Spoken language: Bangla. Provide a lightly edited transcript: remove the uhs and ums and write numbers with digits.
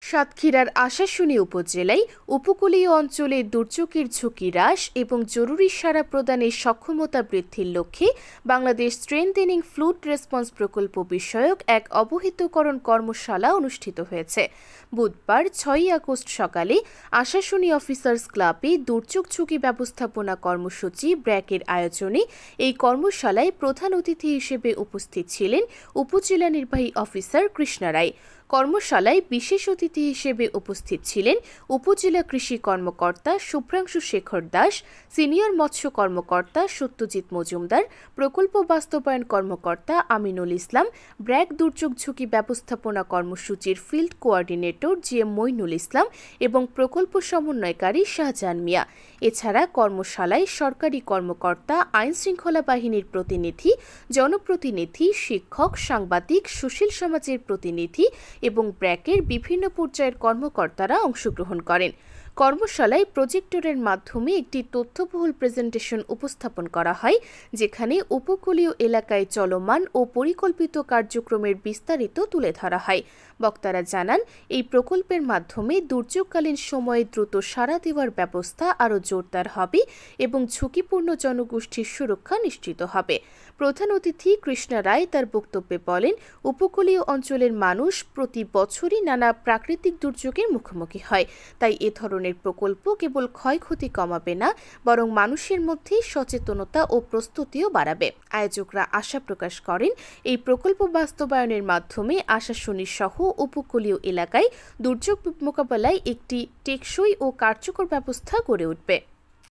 সাতক্ষীরার আশাশুনি উপজেলায় উপকূলীয় অঞ্চলে দুর্যোগের ঝুঁকি হ্রাস এবং জরুরি সাড়া প্রদানের সক্ষমতা বৃদ্ধির লক্ষ্যে বাংলাদেশ স্ট্রেংথেনিং ফ্লুড রেসপন্স প্রকল্প বিষয়ক এক অবহিতকরণ কর্মশালা অনুষ্ঠিত হয়েছে। বুধবার ৬ আগস্ট সকালে আশাশুনি অফিসার্স ক্লাবে দুর্যোগ ঝুঁকি ব্যবস্থাপনা কর্মসূচি ব্র্যাকের আয়োজনে এই কর্মশালায় প্রধান অতিথি হিসেবে উপস্থিত ছিলেন উপজেলা নির্বাহী অফিসার কৃষ্ণা রায়। কর্মশালায় বিশেষ অতিথি হিসেবে উপস্থিত ছিলেন উপজেলা কৃষি কর্মকর্তা শুভ্রাংশু শেখর দাস, সিনিয়র মৎস্য কর্মকর্তা সত্যজিৎ মজুমদার, প্রকল্প বাস্তবায়ন কর্মকর্তা আমিনুল ইসলাম, ব্র্যাক দুর্যোগ ঝুঁকি ব্যবস্থাপনা কর্মসূচির field coordinator GM Moinul Islam এবং প্রকল্প সমন্বয়কারী শাহজাহান মিয়া। এছাড়া কর্মশালায় সরকারি কর্মকর্তা, আইনশৃঙ্খলা বাহিনীর প্রতিনিধি, জনপ্রতিনিধি, শিক্ষক, সাংবাদিক, সুশীল সমাজের প্রতিনিধি এবং ব্র্যাকের বিভিন্ন পর্যায়ের কর্মকর্তারা অংশগ্রহণ করেন। কর্মশালায় প্রজেক্টরের মাধ্যমে একটি তথ্যবহুল প্রেজেন্টেশন উপস্থাপন করা হয়, যেখানে উপকূলীয় এলাকায় চলমান ও পরিকল্পিত কার্যক্রমের বিস্তারিত তুলে ধরা হয়। বক্তারা জানান, এই প্রকল্পের মাধ্যমে দুর্যোগকালীন সময়ে দ্রুত সাড়া দেওয়ার ব্যবস্থা আরও জোরদার হবে এবং ঝুঁকিপূর্ণ জনগোষ্ঠীর সুরক্ষা নিশ্চিত হবে। প্রধান অতিথি কৃষ্ণা রায় তার বক্তব্যে বলেন, উপকূলীয় অঞ্চলের মানুষ প্রতি বছরই নানা প্রাকৃতিক দুর্যোগের মুখোমুখি হয়। তাই এ ধরনের প্রকল্প কেবল ক্ষয়ক্ষতি কমাবে না, বরং মানুষের মধ্যে সচেতনতা ও প্রস্তুতিও বাড়াবে। আয়োজকরা আশা প্রকাশ করেন, এই প্রকল্প বাস্তবায়নের মাধ্যমে আশাশুনি সহ উপকূলীয় এলাকায় দুর্যোগ মোকাবেলায় একটি টেকসই ও কার্যকর ব্যবস্থা গড়ে উঠবে।